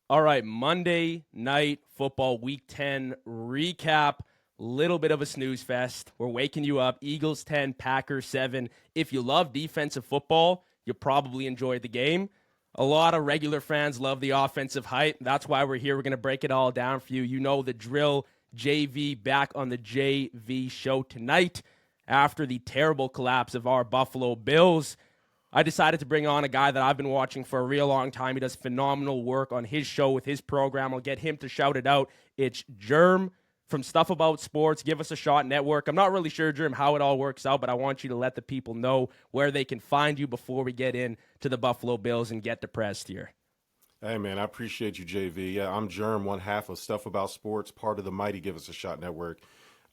All right, Monday Night Football Week 10 recap. Little bit of a snooze fest. We're waking you up. Eagles 10, Packers 7. If you love defensive football, you probably enjoyed the game. A lot of regular fans love the offensive hype. That's why we're here. We're going to break it all down for you. You know the drill. JV back on the JV show tonight after the terrible collapse of our Buffalo Bills. I decided to bring on a guy that I've been watching for a real long time. He does phenomenal work on his show with his program. I'll get him to shout it out. It's Jerm from Stuff About Sports. Give Us a Shot Network. I'm not really sure, Jerm, how it all works out, but I want you to let the people know where they can find you before we get into the Buffalo Bills and get depressed here. Hey, man, I appreciate you, JV. Yeah, I'm Jerm, one half of Stuff About Sports, part of the mighty Give Us a Shot Network.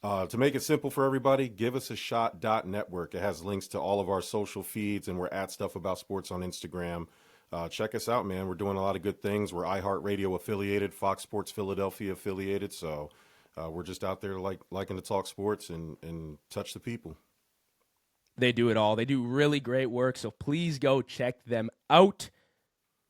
To make it simple for everybody, giveusashot.network. It has links to all of our social feeds, and we're at Stuff About Sports on Instagram. Check us out, man. We're doing a lot of good things. We're iHeartRadio affiliated, Fox Sports Philadelphia affiliated, so we're just out there liking to talk sports and touch the people. They do it all. They do really great work, so please go check them out.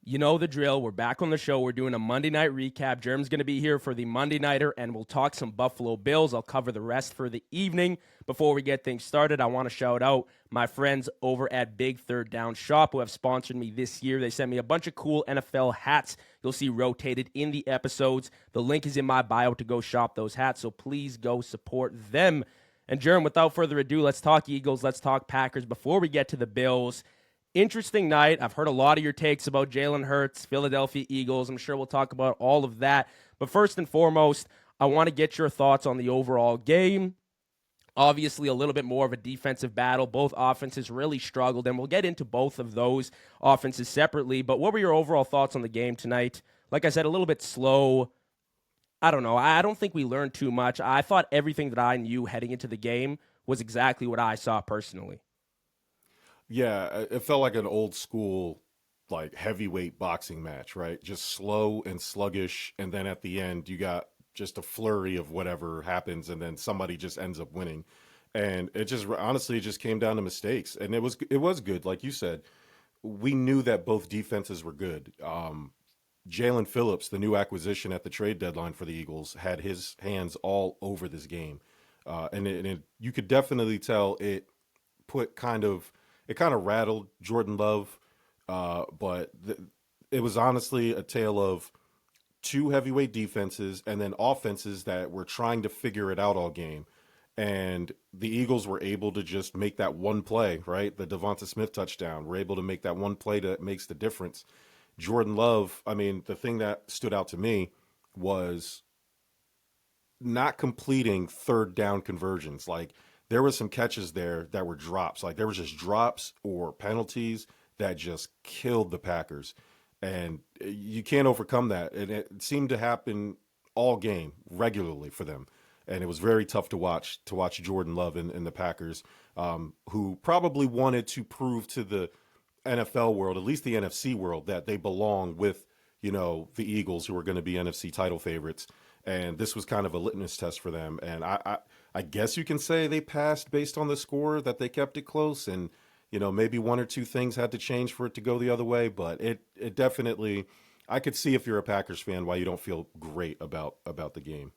You know the drill. We're back on the show. We're doing a Monday night recap. Jerm's going to be here for the Monday Nighter, and we'll talk some Buffalo Bills. I'll cover the rest for the evening. Before we get things started, I want to shout out my friends over at Big Third Down Shop who have sponsored me this year. They sent me a bunch of cool NFL hats you'll see rotated in the episodes. The link is in my bio to go shop those hats, so please go support them. And Jerm, without further ado, let's talk Eagles. Let's talk Packers before we get to the Bills. Interesting night. I've heard a lot of your takes about Jalen Hurts, Philadelphia Eagles. I'm sure we'll talk about all of that. But first and foremost, I want to get your thoughts on the overall game. Obviously, a little bit more of a defensive battle. Both offenses really struggled, and we'll get into both of those offenses separately. But what were your overall thoughts on the game tonight? Like I said, a little bit slow. I don't know. I don't think we learned too much. I thought everything that I knew heading into the game was exactly what I saw personally. Yeah, it felt like an old school, like heavyweight boxing match, right? Just slow and sluggish, and then at the end you got just a flurry of whatever happens, and then somebody just ends up winning. And it just honestly it just came down to mistakes, and it was good, like you said. We knew that both defenses were good. Jalen Phillips, the new acquisition at the trade deadline for the Eagles, had his hands all over this game, and you could definitely tell put kind of it kind of rattled Jordan Love, but it was honestly a tale of two heavyweight defenses and then offenses that were trying to figure it out all game. And the Eagles were able to just make that one play, right? The Devonta Smith touchdown. We're able to make that one play that makes the difference. Jordan Love, I mean, the thing that stood out to me was not completing third down conversions. Like, there were some catches there that were drops. Like, there was just drops or penalties that just killed the Packers. And you can't overcome that. And it seemed to happen all game regularly for them. And it was very tough to watch Jordan Love and the Packers, who probably wanted to prove to the NFL world, at least the NFC world, that they belong with, the Eagles, who are going to be NFC title favorites. And this was kind of a litmus test for them. And I guess you can say they passed based on the score, that they kept it close. And, maybe one or two things had to change for it to go the other way. But it definitely, I could see, if you're a Packers fan, why you don't feel great about the game.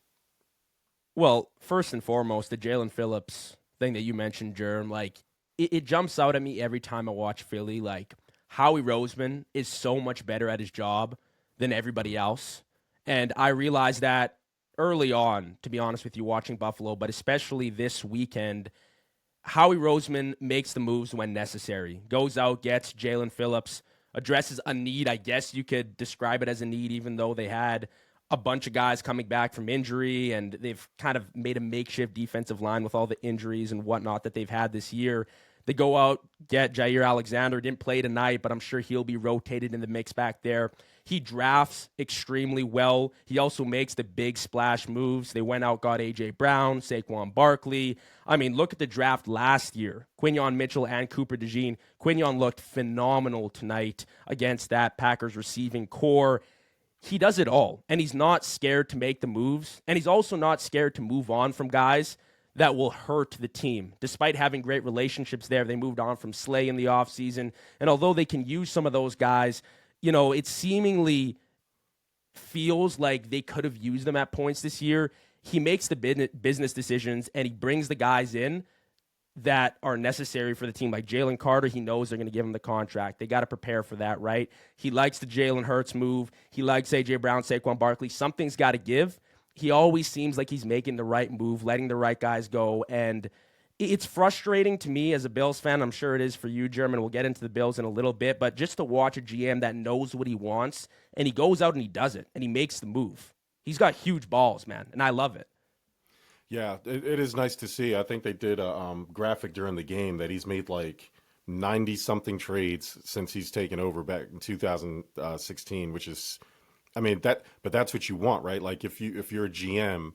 Well, first and foremost, the Jalen Phillips thing that you mentioned, Jerm, like, it jumps out at me every time I watch Philly. Like, Howie Roseman is so much better at his job than everybody else. And I realized that early on, to be honest with you, watching Buffalo, but especially this weekend. Howie Roseman makes the moves when necessary. Goes out, gets Jalen Phillips, addresses a need. I guess you could describe it as a need, even though they had a bunch of guys coming back from injury, and they've kind of made a makeshift defensive line with all the injuries and whatnot that they've had this year. They go out, get Jair Alexander. Didn't play tonight, but I'm sure he'll be rotated in the mix back there. He drafts extremely well. He also makes the big splash moves. They went out, got A.J. Brown, Saquon Barkley. I mean, look at the draft last year. Quinyon Mitchell and Cooper DeJean. Quinyon looked phenomenal tonight against that Packers receiving core. He does it all, and he's not scared to make the moves, and he's also not scared to move on from guys that will hurt the team. Despite having great relationships there, they moved on from Slay in the offseason, and although they can use some of those guys, it seemingly feels like they could have used him at points this year. He makes the business decisions, and he brings the guys in that are necessary for the team. Like Jalen Carter, he knows they're going to give him the contract. They got to prepare for that, right? He likes the Jalen Hurts move. He likes A.J. Brown, Saquon Barkley. Something's got to give. He always seems like he's making the right move, letting the right guys go, and it's frustrating to me as a Bills fan. I'm sure it is for you, Jerm. We'll get into the Bills in a little bit, but just to watch a GM that knows what he wants, and he goes out and he does it, and he makes the move. He's got huge balls, man, and I love it. Yeah, it is nice to see. I think they did a graphic during the game that he's made like 90-something trades since he's taken over back in 2016, which is, I mean, but that's what you want, right? Like if you're a GM,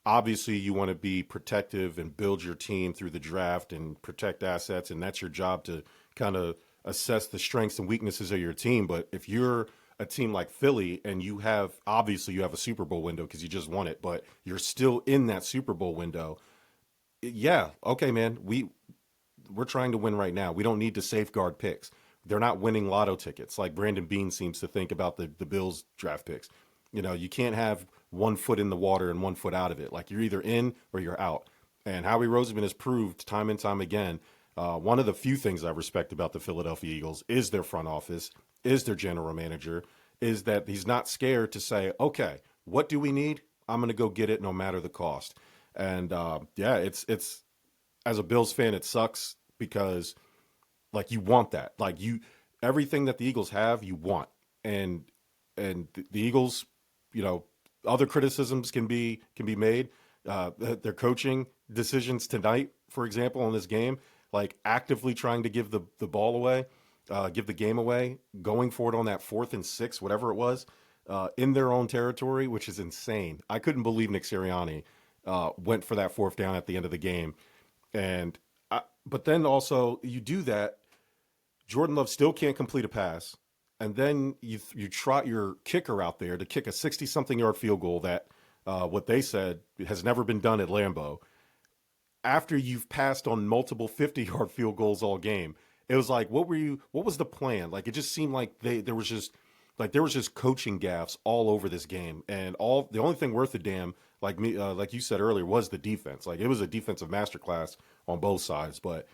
obviously you want to be protective and build your team through the draft and protect assets, and that's your job to kind of assess the strengths and weaknesses of your team. But if you're a team like Philly and you have a Super Bowl window because you just won it, but you're still in that Super Bowl window. Yeah, okay, man, we're trying to win right now. We don't need to safeguard picks. They're not winning lotto tickets like Brandon Beane seems to think about the Bills draft picks. You know, you can't have 1 foot in the water and 1 foot out of it. Like you're either in or you're out. And Howie Roseman has proved time and time again, one of the few things I respect about the Philadelphia Eagles is their front office, is their general manager, is that he's not scared to say, okay, what do we need? I'm going to go get it no matter the cost. And it's as a Bills fan, it sucks because like you want that. Like everything that the Eagles have, you want. And the Eagles, you know, other criticisms can be made. Their coaching decisions tonight, for example, in this game, like actively trying to give the ball away, give the game away, going for it on that 4th and 6, whatever it was, in their own territory, which is insane. I couldn't believe Nick Sirianni went for that 4th down at the end of the game. But then also you do that, Jordan Love still can't complete a pass. And then you trot your kicker out there to kick a 60-something yard field goal that what they said has never been done at Lambeau. After you've passed on multiple 50-yard field goals all game, it was like, what was the plan? Like, it just seemed like there was just coaching gaffes all over this game. And the only thing worth a damn, like you said earlier, was the defense. Like, it was a defensive masterclass on both sides. But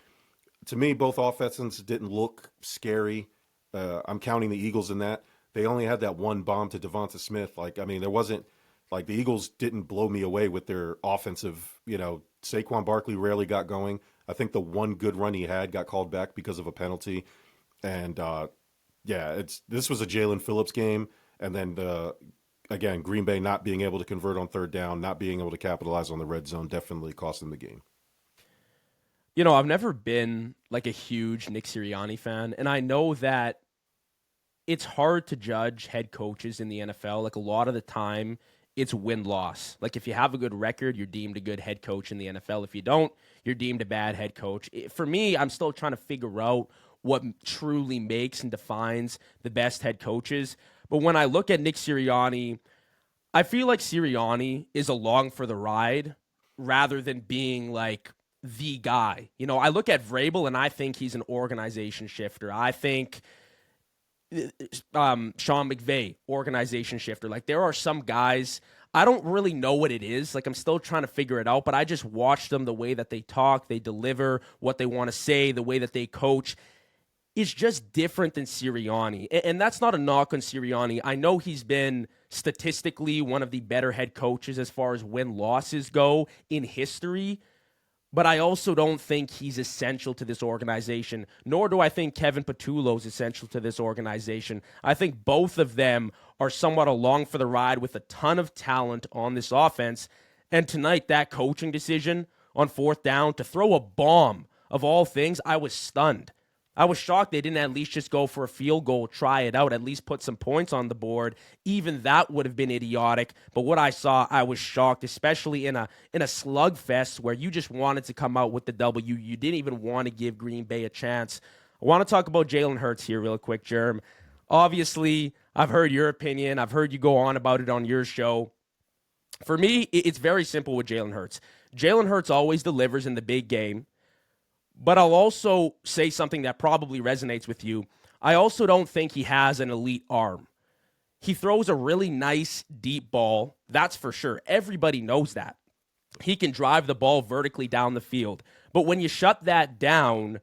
to me, both offenses didn't look scary. I'm counting the Eagles in that. They only had that one bomb to Devonta Smith. Like, I mean, there wasn't like the Eagles didn't blow me away with their offensive, you know, Saquon Barkley rarely got going. I think the one good run he had got called back because of a penalty. And this was a Jalen Phillips game. And then again, Green Bay not being able to convert on 3rd down, not being able to capitalize on the red zone definitely cost them the game. You know, I've never been like a huge Nick Sirianni fan, and I know that it's hard to judge head coaches in the NFL. Like a lot of the time, it's win-loss. Like if you have a good record, you're deemed a good head coach in the NFL. If you don't, you're deemed a bad head coach. For me, I'm still trying to figure out what truly makes and defines the best head coaches. But when I look at Nick Sirianni, I feel like Sirianni is along for the ride rather than being like the guy. You know, I look at Vrabel and I think he's an organization shifter. I think Sean McVay, organization shifter. Like there are some guys, I don't really know what it is. Like I'm still trying to figure it out, but I just watch them, the way that they talk, they deliver what they want to say, the way that they coach. It's just different than Sirianni. And that's not a knock on Sirianni. I know he's been statistically one of the better head coaches as far as win-losses go in history. But I also don't think he's essential to this organization, nor do I think Kevin Patullo is essential to this organization. I think both of them are somewhat along for the ride with a ton of talent on this offense. And tonight, that coaching decision on 4th down to throw a bomb, of all things, I was stunned. I was shocked they didn't at least just go for a field goal, try it out, at least put some points on the board. Even that would have been idiotic. But what I saw, I was shocked, especially in a slugfest where you just wanted to come out with the W. You didn't even want to give Green Bay a chance. I want to talk about Jalen Hurts here real quick, Jerm. Obviously, I've heard your opinion. I've heard you go on about it on your show. For me, it's very simple with Jalen Hurts. Jalen Hurts always delivers in the big game. But I'll also say something that probably resonates with you. I also don't think he has an elite arm. He throws a really nice deep ball. That's for sure. Everybody knows that. He can drive the ball vertically down the field. But when you shut that down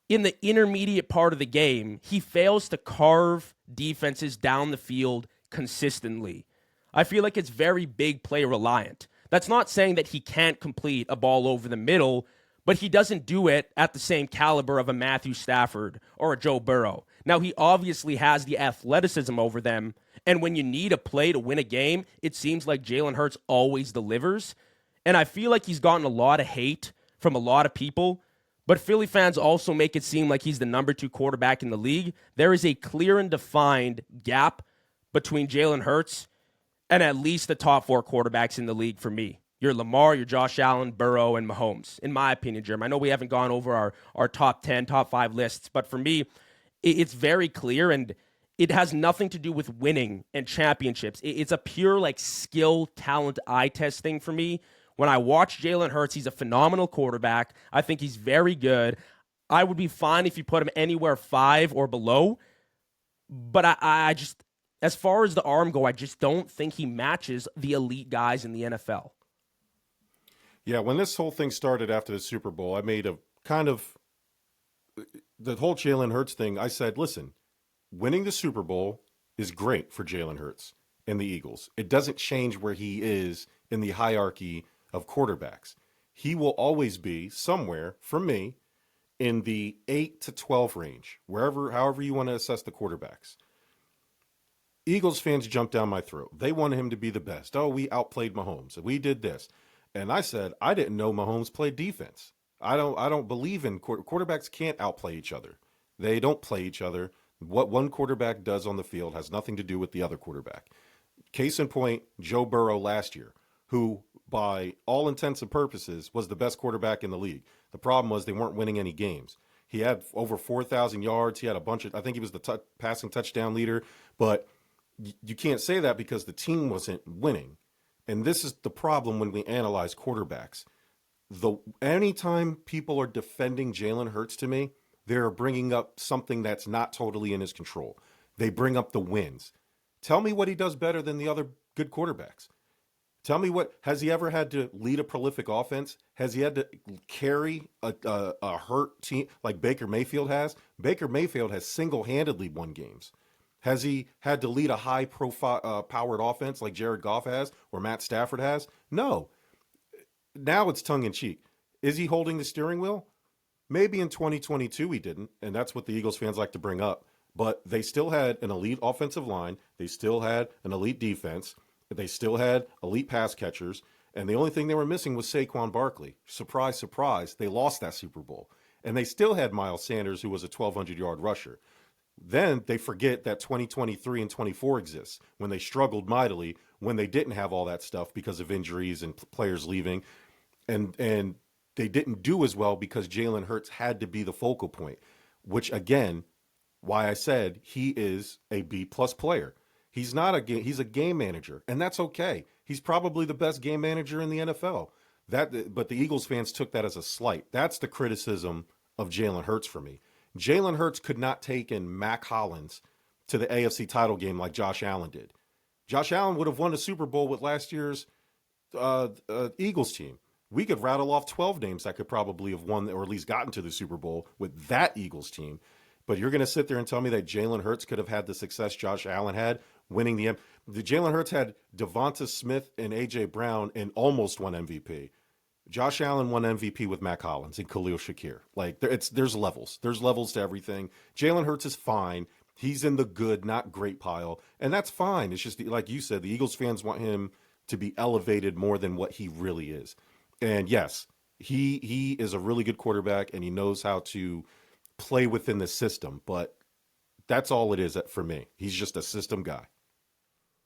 in the intermediate part of the game, he fails to carve defenses down the field consistently. I feel like it's very big play reliant. That's not saying that he can't complete a ball over the middle, but he doesn't do it at the same caliber of a Matthew Stafford or a Joe Burrow. Now, he obviously has the athleticism over them, and when you need a play to win a game, it seems like Jalen Hurts always delivers. And I feel like he's gotten a lot of hate from a lot of people, but Philly fans also make it seem like he's the number 2 quarterback in the league. There is a clear and defined gap between Jalen Hurts and at least the top 4 quarterbacks in the league for me. You're Lamar, you're Josh Allen, Burrow, and Mahomes, in my opinion, Jerm. I know we haven't gone over our top 10, top 5 lists, but for me, it's very clear, and it has nothing to do with winning and championships. It's a pure like skill, talent, eye test thing for me. When I watch Jalen Hurts, he's a phenomenal quarterback. I think he's very good. I would be fine if you put him anywhere 5 or below, but I just, as far as the arm go, I just don't think he matches the elite guys in the NFL. Yeah, when this whole thing started after the Super Bowl, I made a kind of the whole Jalen Hurts thing. I said, listen, winning the Super Bowl is great for Jalen Hurts and the Eagles. It doesn't change where he is in the hierarchy of quarterbacks. He will always be somewhere, for me, in the 8 to 12 range, however you want to assess the quarterbacks. Eagles fans jumped down my throat. They wanted him to be the best. Oh, we outplayed Mahomes. We did this. And I said, I didn't know Mahomes played defense. I don't believe in quarterbacks can't outplay each other. They don't play each other. What one quarterback does on the field has nothing to do with the other quarterback. Case in point, Joe Burrow last year, who by all intents and purposes was the best quarterback in the league. The problem was they weren't winning any games. He had over 4,000 yards. He had a bunch of, I think he was the passing touchdown leader, but you can't say that because the team wasn't winning. And this is the problem when we analyze quarterbacks. Anytime people are defending Jalen Hurts to me, they're bringing up something that's not totally in his control. They bring up the wins. Tell me what he does better than the other good quarterbacks. Tell me has he ever had to lead a prolific offense? Has he had to carry a hurt team like Baker Mayfield has? Baker Mayfield has single-handedly won games. Has he had to lead a high-profile powered offense like Jared Goff has or Matt Stafford has? No. Now it's tongue-in-cheek. Is he holding the steering wheel? Maybe in 2022 he didn't, and that's what the Eagles fans like to bring up. But they still had an elite offensive line. They still had an elite defense. They still had elite pass catchers. And the only thing they were missing was Saquon Barkley. Surprise, surprise, they lost that Super Bowl. And they still had Miles Sanders, who was a 1,200-yard rusher. Then they forget that 2023 and 24 exists when they struggled mightily, when they didn't have all that stuff because of injuries and players leaving. And they didn't do as well because Jalen Hurts had to be the focal point, which, again, why I said he is a B-plus player. He's a game manager, and that's okay. He's probably the best game manager in the NFL. But the Eagles fans took that as a slight. That's the criticism of Jalen Hurts for me. Jalen Hurts could not take in Mac Hollins to the AFC title game like Josh Allen did. Josh Allen would have won a Super Bowl with last year's Eagles team. We could rattle off 12 names that could probably have won or at least gotten to the Super Bowl with that Eagles team. But you're going to sit there and tell me that Jalen Hurts could have had the success Josh Allen had winning the Jalen Hurts had Devonta Smith and A.J. Brown and almost won MVP. Josh Allen won MVP with Mac Hollins and Khalil Shakir. Like there's levels. There's levels to everything. Jalen Hurts is fine. He's in the good, not great pile, and that's fine. It's just like you said, the Eagles fans want him to be elevated more than what he really is. And yes, he is a really good quarterback, and he knows how to play within the system. But that's all it is for me. He's just a system guy.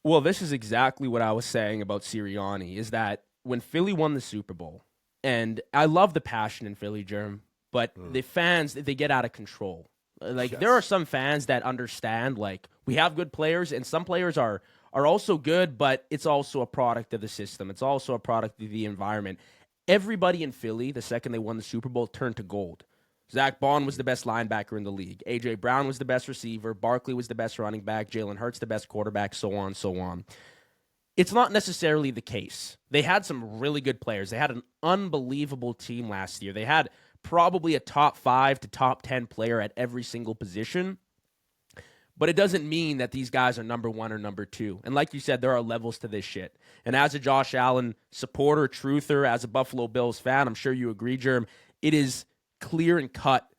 Well, this is exactly what I was saying about Sirianni, is that when Philly won the Super Bowl, and I love the passion in Philly, Jerm, but the fans, they get out of control. Like, yes. There are some fans that understand, like, we have good players, and some players are also good, but it's also a product of the system. It's also a product of the environment. Everybody in Philly, the second they won the Super Bowl, turned to gold. Zach Bond was the best linebacker in the league. A.J. Brown was the best receiver. Barkley was the best running back. Jalen Hurts the best quarterback, so on, so on. It's not necessarily the case. They had some really good players. They had an unbelievable team last year. They had probably a top 5 to top 10 player at every single position. But it doesn't mean that these guys are number 1 or number 2. And like you said, there are levels to this shit. And as a Josh Allen supporter, truther, as a Buffalo Bills fan, I'm sure you agree, Jerm, it is clear and cut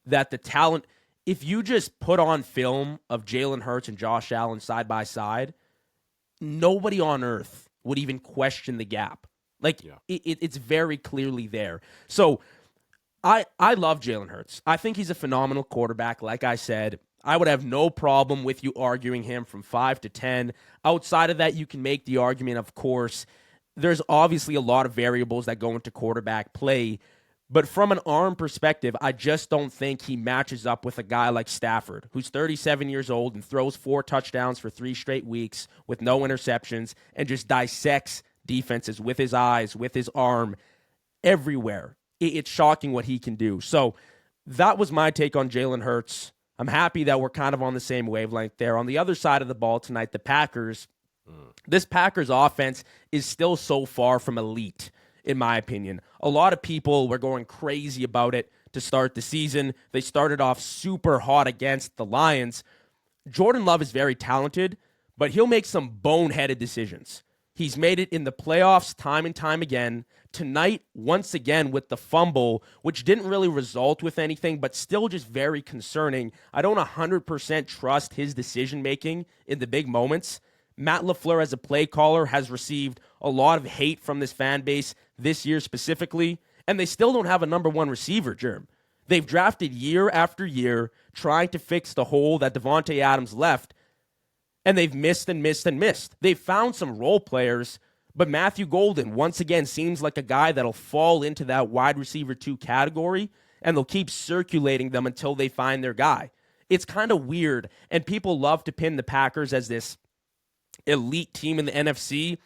that the talent, if you just put on film of Jalen Hurts and Josh Allen side by side, nobody on earth would even question the gap. It's very clearly there. So I love Jalen Hurts. I think he's a phenomenal quarterback. Like I said, I would have no problem with you arguing him from 5 to 10. Outside of that, you can make the argument, of course, there's obviously a lot of variables that go into quarterback play. But from an arm perspective, I just don't think he matches up with a guy like Stafford, who's 37 years old and throws 4 touchdowns for 3 straight weeks with no interceptions and just dissects defenses with his eyes, with his arm, everywhere. It's shocking what he can do. So that was my take on Jalen Hurts. I'm happy that we're kind of on the same wavelength there. On the other side of the ball tonight, the Packers, this Packers offense is still so far from elite, in my opinion. A lot of people were going crazy about it to start the season. They started off super hot against the Lions. Jordan Love is very talented, but he'll make some boneheaded decisions. He's made it in the playoffs time and time again. Tonight, once again, with the fumble, which didn't really result with anything, but still just very concerning. I don't 100% trust his decision-making in the big moments. Matt LaFleur, as a play caller, has received a lot of hate from this fan base this year specifically, and they still don't have a number 1 receiver, Jerm. They've drafted year after year trying to fix the hole that Devontae Adams left, and they've missed and missed and missed. They've found some role players, but Matthew Golden, once again, seems like a guy that'll fall into that wide receiver 2 category, and they'll keep circulating them until they find their guy. It's kind of weird, and people love to pin the Packers as this elite team in the NFC.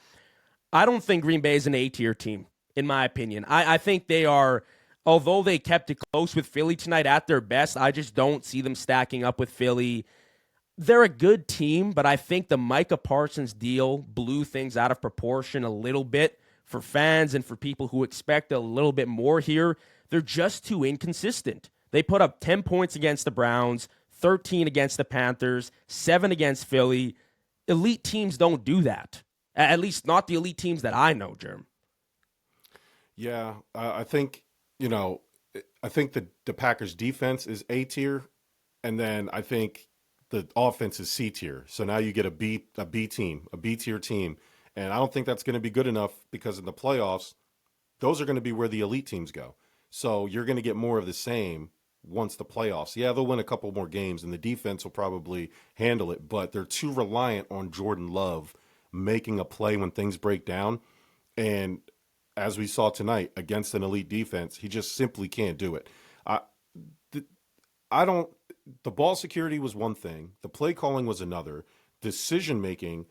I don't think Green Bay is an A-tier team, in my opinion. I think they are, although they kept it close with Philly tonight at their best, I just don't see them stacking up with Philly. They're a good team, but I think the Micah Parsons deal blew things out of proportion a little bit for fans and for people who expect a little bit more here. They're just too inconsistent. They put up 10 points against the Browns, 13 against the Panthers, 7 against Philly. Elite teams don't do that. At least not the elite teams that I know, Jerm. Yeah, I think, the Packers defense is A tier, and then I think the offense is C tier. So now you get a B team, a B tier team. And I don't think that's going to be good enough because in the playoffs, those are going to be where the elite teams go. So you're going to get more of the same once the playoffs. Yeah, they'll win a couple more games and the defense will probably handle it, but they're too reliant on Jordan Love making a play when things break down. And as we saw tonight against an elite defense, he just simply can't do it. The ball security was one thing. The play calling was another. Decision making,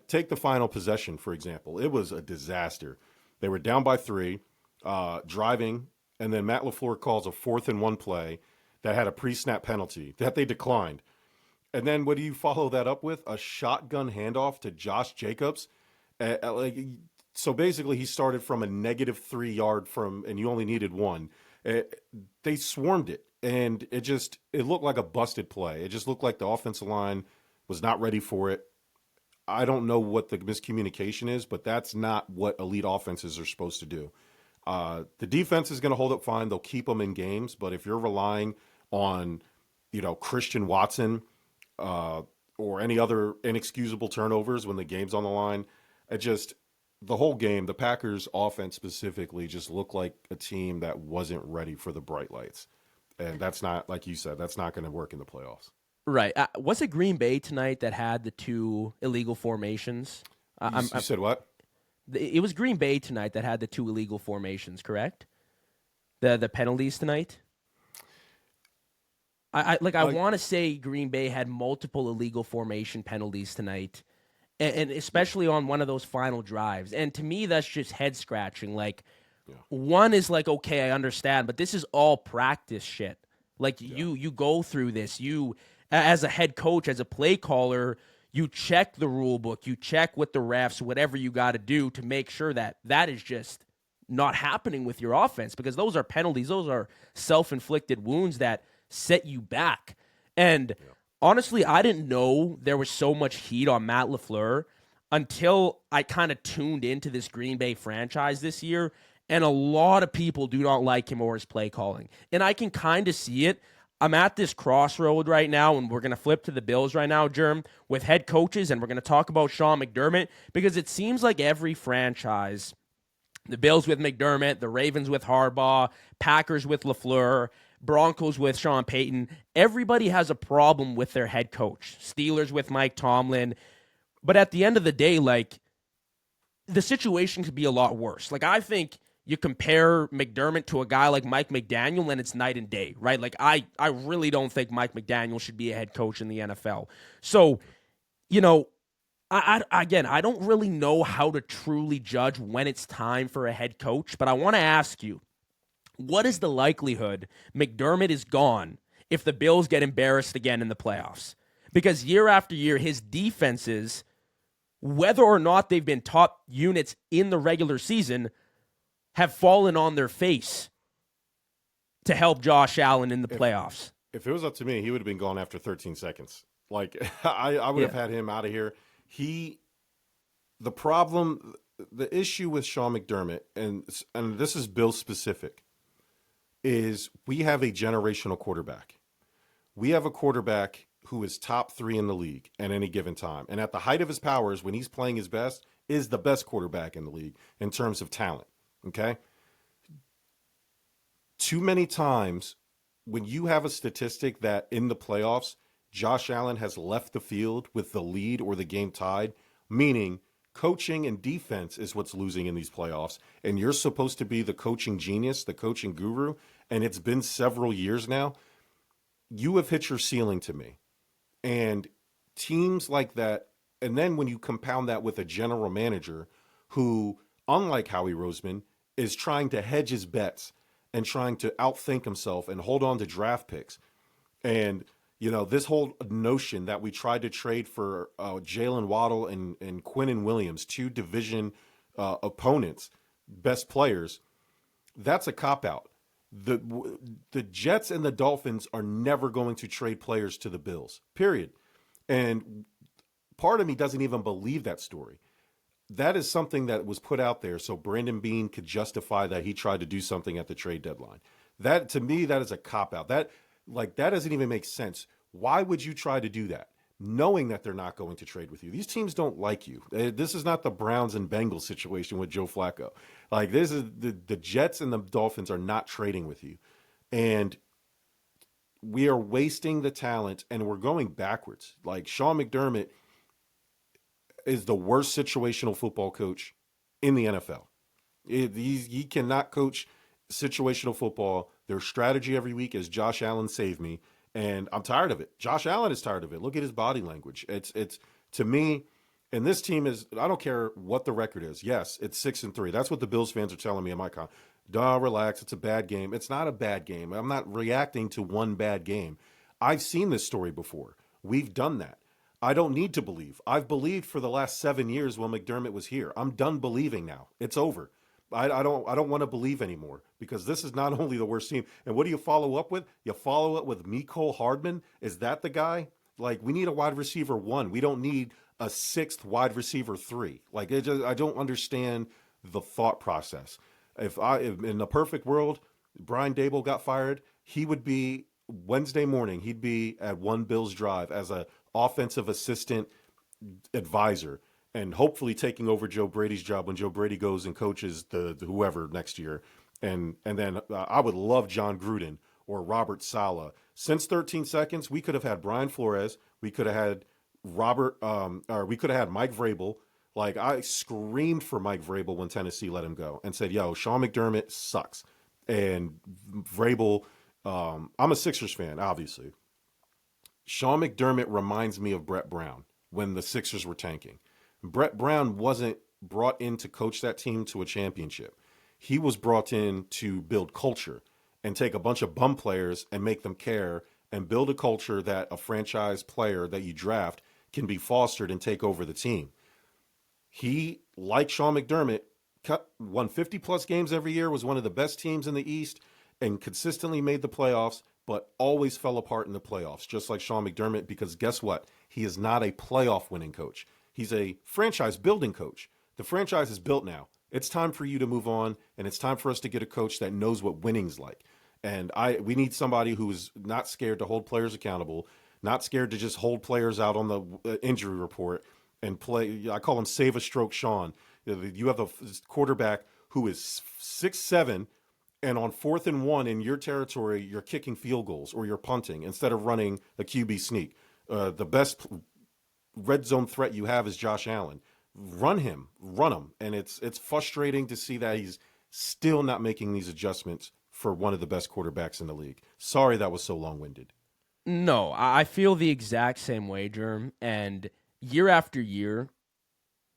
take the final possession, for example. It was a disaster. They were down by 3, driving, and then Matt LaFleur calls a 4th and 1 play that had a pre-snap penalty that they declined. And then what do you follow that up with? A shotgun handoff to Josh Jacobs. So basically he started from a -3 yard and you only needed 1. They swarmed it. And it looked like a busted play. It just looked like the offensive line was not ready for it. I don't know what the miscommunication is, but that's not what elite offenses are supposed to do. The defense is going to hold up fine. They'll keep them in games. But if you're relying on, Christian Watson or any other inexcusable turnovers when the game's on the line, the whole game, the Packers offense specifically just looked like a team that wasn't ready for the bright lights. And that's not, like you said, that's not going to work in the playoffs. Right. Was it Green Bay tonight that had the 2 illegal formations? You said what? It was Green Bay tonight that had the 2 illegal formations, correct? The penalties tonight? I want to say Green Bay had multiple illegal formation penalties tonight, and especially on one of those final drives. And to me, that's just head-scratching. Yeah. One is like, okay, I understand, but this is all practice shit. Like you go through this. You as a head coach, as a play caller, you check the rule book, you check with the refs, whatever you got to do to make sure that that is just not happening with your offense, because those are penalties, those are self-inflicted wounds that set you back. And honestly, I didn't know there was so much heat on Matt LaFleur until I kind of tuned into this Green Bay franchise this year. And a lot of people do not like him or his play calling. And I can kind of see it. I'm at this crossroad right now, and we're going to flip to the Bills right now, Jerm, with head coaches, and we're going to talk about Sean McDermott, because it seems like every franchise, the Bills with McDermott, the Ravens with Harbaugh, Packers with LaFleur, Broncos with Sean Payton, everybody has a problem with their head coach. Steelers with Mike Tomlin. But at the end of the day, like, the situation could be a lot worse. Like, I think you compare McDermott to a guy like Mike McDaniel, and it's night and day, right? Like, I really don't think Mike McDaniel should be a head coach in the NFL. So, you know, I don't really know how to truly judge when it's time for a head coach, but I want to ask you, what is the likelihood McDermott is gone if the Bills get embarrassed again in the playoffs? Because year after year, his defenses, whether or not they've been top units in the regular season, have fallen on their face to help Josh Allen in the playoffs. If it was up to me, he would have been gone after 13 seconds. Like, I would have had him out of here. The issue with Sean McDermott, and this is Bill specific, is we have a generational quarterback. We have a quarterback who is top 3 in the league at any given time. And at the height of his powers, when he's playing his best, is the best quarterback in the league in terms of talent. Okay? Too many times when you have a statistic that in the playoffs, Josh Allen has left the field with the lead or the game tied, meaning coaching and defense is what's losing in these playoffs, and you're supposed to be the coaching genius, the coaching guru, and it's been several years now, you have hit your ceiling to me. And teams like that, and then when you compound that with a general manager who, unlike Howie Roseman, is trying to hedge his bets and trying to outthink himself and hold on to draft picks. And, you know, this whole notion that we tried to trade for Jalen Waddle and Quinnen Williams, 2 division opponents, best players, that's a cop-out. The Jets and the Dolphins are never going to trade players to the Bills, period. And part of me doesn't even believe that story. That is something that was put out there so Brandon Beane could justify that he tried to do something at the trade deadline. That, to me, that is a cop-out. That doesn't even make sense. Why would you try to do that, knowing that they're not going to trade with you? These teams don't like you. This is not the Browns and Bengals situation with Joe Flacco. Like, this is the Jets and the Dolphins are not trading with you. And we are wasting the talent, and we're going backwards. Like, Sean McDermott is the worst situational football coach in the NFL. He cannot coach situational football. Their strategy every week is Josh Allen save me, and I'm tired of it. Josh Allen is tired of it. Look at his body language. It's to me, and this team is, I don't care what the record is. Yes, it's 6-3. That's what the Bills fans are telling me in my con. Duh, relax. It's a bad game. It's not a bad game. I'm not reacting to one bad game. I've seen this story before. We've done that. I don't need to believe. I've believed for the last 7 years when McDermott was here. I'm done believing now. It's over. I don't want to believe anymore, because this is not only the worst team. And what do you follow up with? You follow up with Mecole Hardman. Is that the guy? Like, we need a wide receiver 1. We don't need a 6th wide receiver 3. Like, I don't understand the thought process. If in the perfect world, Brian Daboll got fired, he would be Wednesday morning. He'd be at One Bills Drive as a offensive assistant advisor, and hopefully taking over Joe Brady's job when Joe Brady goes and coaches the whoever next year. And then I would love John Gruden or Robert Saleh. Since 13 seconds, we could have had Brian Flores. We could have had we could have had Mike Vrabel. Like, I screamed for Mike Vrabel when Tennessee let him go and said, yo, Sean McDermott sucks. And Vrabel, I'm a Sixers fan, obviously. Sean McDermott reminds me of Brett Brown when the Sixers were tanking. Brett Brown wasn't brought in to coach that team to a championship. He was brought in to build culture and take a bunch of bum players and make them care and build a culture that a franchise player that you draft can be fostered and take over the team. He, like Sean McDermott, won 50 plus games every year, was one of the best teams in the East, and consistently made the playoffs, but always fell apart in the playoffs, just like Sean McDermott, because guess what? He is not a playoff winning coach. He's a franchise building coach. The franchise is built now. It's time for you to move on, and it's time for us to get a coach that knows what winning's like. And we need somebody who is not scared to hold players accountable, not scared to just hold players out on the injury report and play. I call him save a stroke Sean. You have a quarterback who is 6'7", and on 4th and 1 in your territory, you're kicking field goals or you're punting instead of running a QB sneak. The best red zone threat you have is Josh Allen. Run him. And it's frustrating to see that he's still not making these adjustments for one of the best quarterbacks in the league. Sorry that was so long-winded. No, I feel the exact same way, Jerm. And year after year,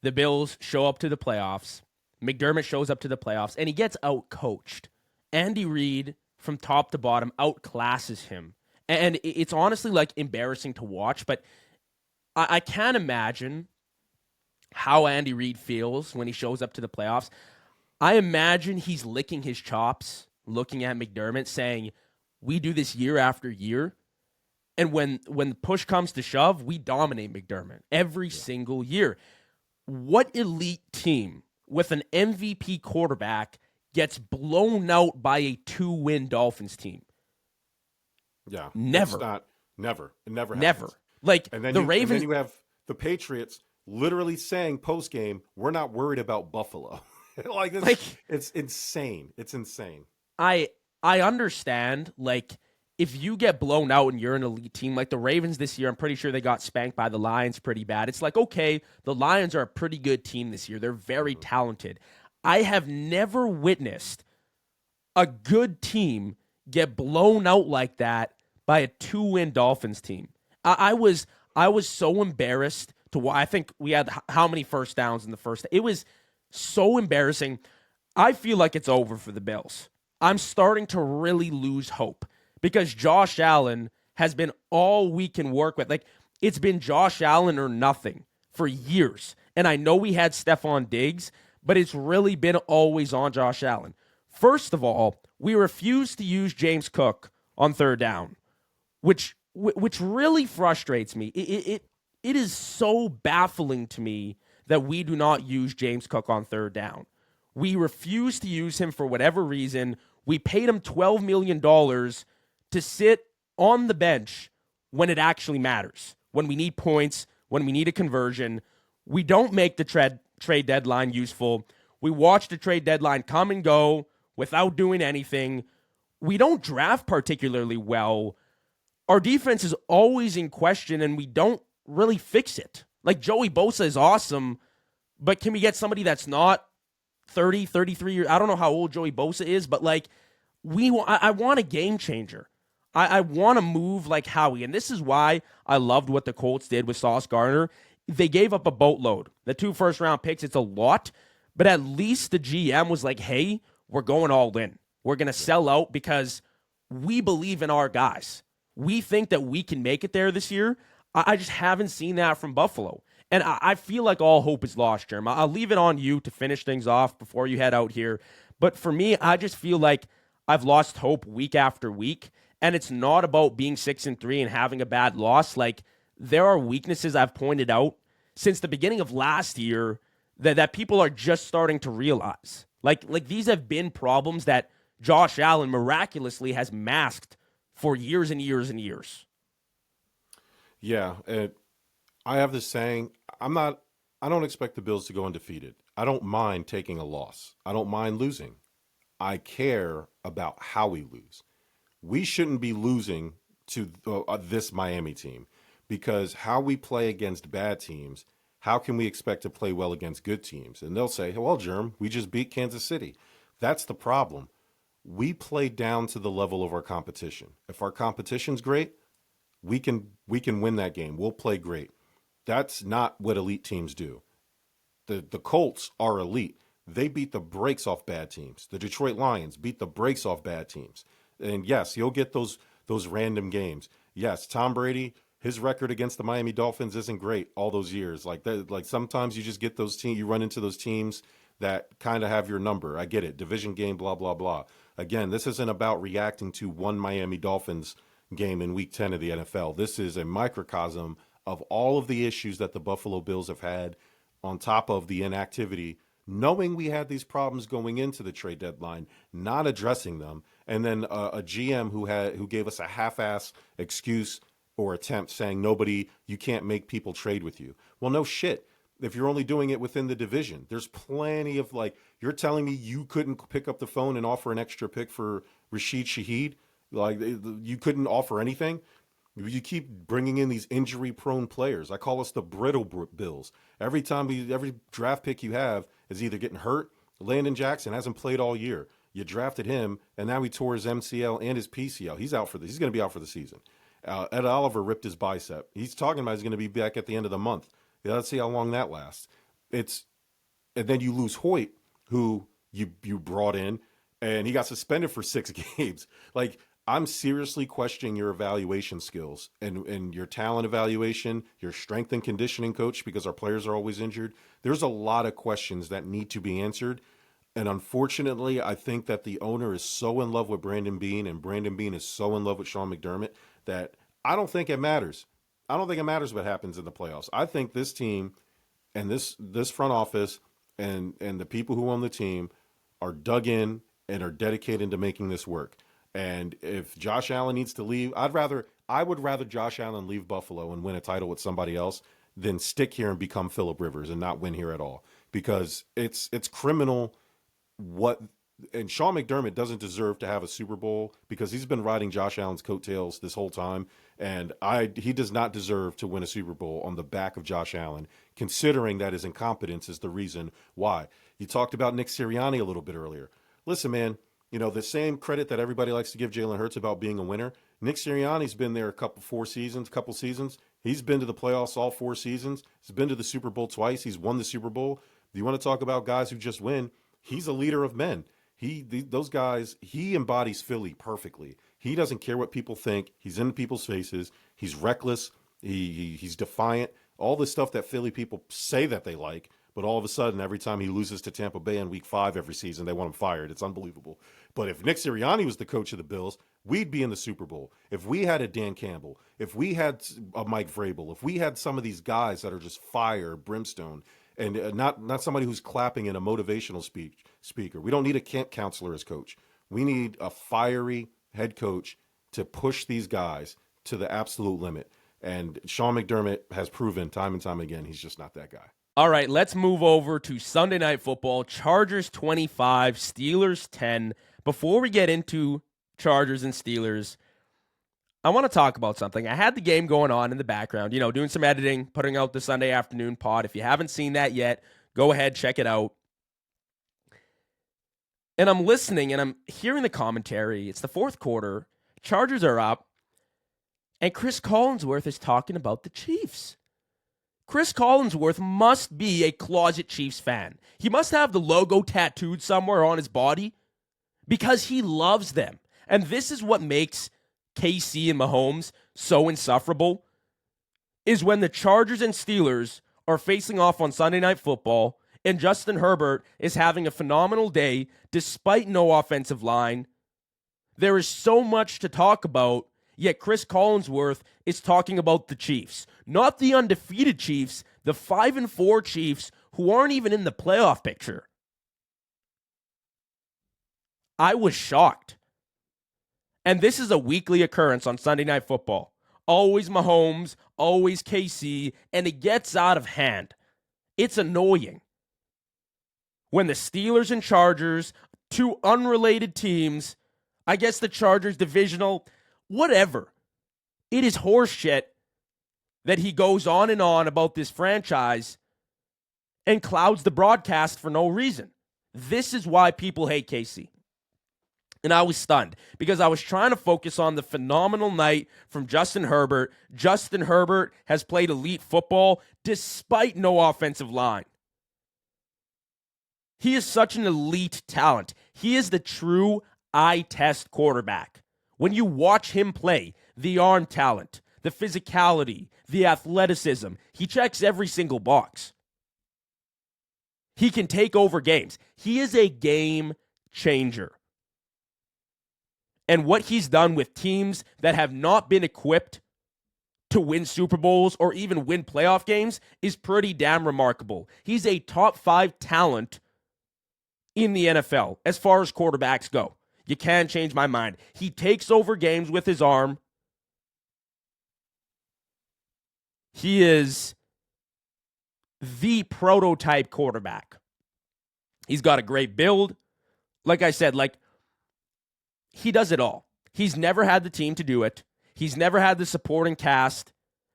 the Bills show up to the playoffs. McDermott shows up to the playoffs, and he gets out-coached. Andy Reid, from top to bottom, outclasses him. And it's honestly, like, embarrassing to watch, but I can't imagine how Andy Reid feels when he shows up to the playoffs. I imagine he's licking his chops, looking at McDermott, saying, we do this year after year, and when push comes to shove, we dominate McDermott every single year. What elite team with an MVP quarterback gets blown out by a 2-win Dolphins team? Yeah. Never. Never. It never happens. Never. Like, and then the Ravens... And then you have the Patriots literally saying post-game, we're not worried about Buffalo. It's insane. It's insane. I understand, like, if you get blown out and you're an elite team, like the Ravens this year, I'm pretty sure they got spanked by the Lions pretty bad. It's like, okay, the Lions are a pretty good team this year. They're very talented. I have never witnessed a good team get blown out like that by a 2-win Dolphins team. I was so embarrassed to. I think we had how many first downs in the first? It was so embarrassing. I feel like it's over for the Bills. I'm starting to really lose hope because Josh Allen has been all we can work with. Like, it's been Josh Allen or nothing for years. And I know we had Stephon Diggs, but it's really been always on Josh Allen. First of all, we refuse to use James Cook on third down, which really frustrates me. It is so baffling to me that we do not use James Cook on third down. We refuse to use him for whatever reason. We paid him $12 million to sit on the bench when it actually matters, when we need points, when we need a conversion. We don't make the trade deadline useful. We watch the trade deadline come and go without doing anything. We don't draft particularly well. Our defense is always in question, and we don't really fix it. Like, Joey Bosa is awesome, but can we get somebody that's not 30, 33 years? I don't know how old Joey Bosa is, but, like, I want a game changer. I want to move like Howie, and this is why I loved what the Colts did with Sauce Gardner. They gave up a boatload. The 2 first-round picks, it's a lot, but at least the GM was like, hey, we're going all in. We're going to sell out because we believe in our guys. We think that we can make it there this year. I just haven't seen that from Buffalo. And I feel like all hope is lost, Jerm. I'll leave it on you to finish things off before you head out here. But for me, I just feel like I've lost hope week after week. And it's not about being 6-3 and having a bad loss. Like, there are weaknesses I've pointed out since the beginning of last year that people are just starting to realize. Like these have been problems that Josh Allen miraculously has masked for years and years and years. Yeah, I have this saying, I don't expect the Bills to go undefeated. I don't mind taking a loss. I don't mind losing. I care about how we lose. We shouldn't be losing to this Miami team because how we play against bad teams, how can we expect to play well against good teams? And they'll say, well, Jerm, we just beat Kansas City. That's the problem. We play down to the level of our competition. If our competition's great, we can win that game. We'll play great. That's not what elite teams do. The Colts are elite. they beat the brakes off bad teams. The Detroit Lions beat the brakes off bad teams. And yes, you'll get those random games. Yes, Tom Brady, his record against the Miami Dolphins isn't great all those years. Like that, like sometimes you just get those teams, you run into those teams that kind of have your number. I get it. Division game, blah, blah, blah. Again, this isn't about reacting to one Miami Dolphins game in week 10 of the NFL. This is a microcosm of all of the issues that the Buffalo Bills have had on top of the inactivity, knowing we had these problems going into the trade deadline, not addressing them, and then a GM who gave us a half-ass excuse or attempt saying you can't make people trade with you. Well, no shit. If you're only doing it within the division, there's plenty of you're telling me you couldn't pick up the phone and offer an extra pick for Rashid Shaheed? Like you couldn't offer anything? You keep bringing in these injury-prone players. I call us the brittle Bills. Every draft pick you have is either getting hurt. Landon Jackson hasn't played all year. You drafted him, and now he tore his MCL and his PCL. He's out He's going to be out for the season. Ed Oliver ripped his bicep. He's talking about he's going to be back at the end of the month. Yeah, let's see how long that lasts. And then you lose Hoyt, who you brought in, and he got suspended for 6 games. Like, I'm seriously questioning your evaluation skills and your talent evaluation, your strength and conditioning coach, because our players are always injured. There's a lot of questions that need to be answered. And unfortunately, I think that the owner is so in love with Brandon Beane, and Brandon Beane is so in love with Sean McDermott, that I don't think it matters. I don't think it matters what happens in the playoffs. I think this team and this front office and the people who own the team are dug in and are dedicated to making this work. And if Josh Allen needs to leave, I would rather Josh Allen leave Buffalo and win a title with somebody else than stick here and become Phillip Rivers and not win here at all. Because it's criminal and Sean McDermott doesn't deserve to have a Super Bowl because he's been riding Josh Allen's coattails this whole time. And he does not deserve to win a Super Bowl on the back of Josh Allen, considering that his incompetence is the reason why. You talked about Nick Sirianni a little bit earlier. Listen, man, the same credit that everybody likes to give Jalen Hurts about being a winner, Nick Sirianni's been there a couple seasons. He's been to the playoffs all 4 seasons. He's been to the Super Bowl twice. He's won the Super Bowl. If you want to talk about guys who just win, he's a leader of men. Those guys, he embodies Philly perfectly. He doesn't care what people think. He's in people's faces. He's reckless. He's defiant. All the stuff that Philly people say that they like, but all of a sudden, every time he loses to Tampa Bay in Week 5 every season, they want him fired. It's unbelievable. But if Nick Sirianni was the coach of the Bills, we'd be in the Super Bowl. If we had a Dan Campbell, if we had a Mike Vrabel, if we had some of these guys that are just fire, brimstone, and not somebody who's clapping in a motivational speaker. We don't need a camp counselor as coach. We need a fiery head coach to push these guys to the absolute limit. And Sean McDermott has proven time and time again he's just not that guy. All right, let's move over to Sunday Night Football. Chargers 25, Steelers 10. Before we get into Chargers and Steelers, I want to talk about something. I had the game going on in the background, doing some editing, putting out the Sunday afternoon pod. If you haven't seen that yet, go ahead, check it out. And I'm listening, and I'm hearing the commentary. It's the fourth quarter. Chargers are up, and Chris Collinsworth is talking about the Chiefs. Chris Collinsworth must be a closet Chiefs fan. He must have the logo tattooed somewhere on his body because he loves them. And this is what makes KC and Mahomes so insufferable, is when the Chargers and Steelers are facing off on Sunday Night Football and Justin Herbert is having a phenomenal day despite no offensive line. There is so much to talk about, yet Chris Collinsworth is talking about the Chiefs. Not the undefeated Chiefs, the 5-4 Chiefs who aren't even in the playoff picture. I was shocked. And this is a weekly occurrence on Sunday Night Football. Always Mahomes, always KC, and it gets out of hand. It's annoying. When the Steelers and Chargers, 2 unrelated teams, I guess the Chargers divisional, whatever. It is horseshit that he goes on and on about this franchise and clouds the broadcast for no reason. This is why people hate KC. And I was stunned because I was trying to focus on the phenomenal night from Justin Herbert. Justin Herbert has played elite football despite no offensive line. He is such an elite talent. He is the true eye test quarterback. When you watch him play, the arm talent, the physicality, the athleticism, he checks every single box. He can take over games. He is a game changer. And what he's done with teams that have not been equipped to win Super Bowls or even win playoff games is pretty damn remarkable. He's a top 5 talent in the NFL as far as quarterbacks go. You can't change my mind. He takes over games with his arm. He is the prototype quarterback. He's got a great build. Like I said, he does it all. He's never had the team to do it. He's never had the supporting cast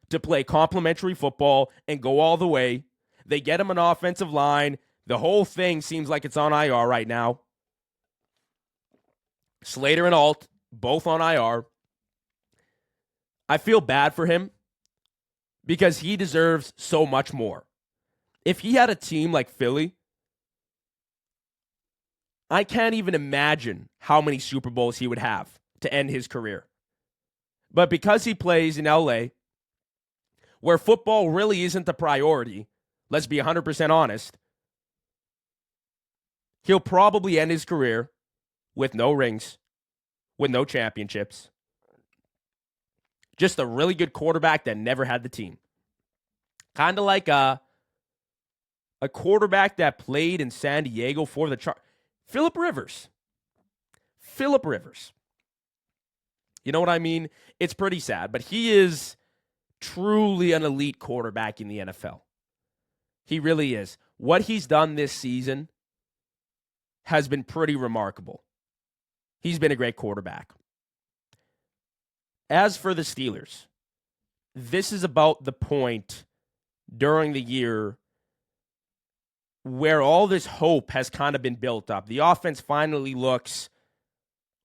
to play complementary football and go all the way. They get him an offensive line. The whole thing seems like it's on IR right now. Slater and Alt, both on IR. I feel bad for him because he deserves so much more. If he had a team like Philly, I can't even imagine how many Super Bowls he would have to end his career. But because he plays in LA, where football really isn't the priority, let's be 100% honest, he'll probably end his career with no rings, with no championships. Just a really good quarterback that never had the team. Kind of like a quarterback that played in San Diego for the Chargers. Phillip Rivers. You know what I mean? It's pretty sad, but he is truly an elite quarterback in the NFL. He really is. What he's done this season has been pretty remarkable. He's been a great quarterback. As for the Steelers, this is about the point during the year where all this hope has kind of been built up. The offense finally looks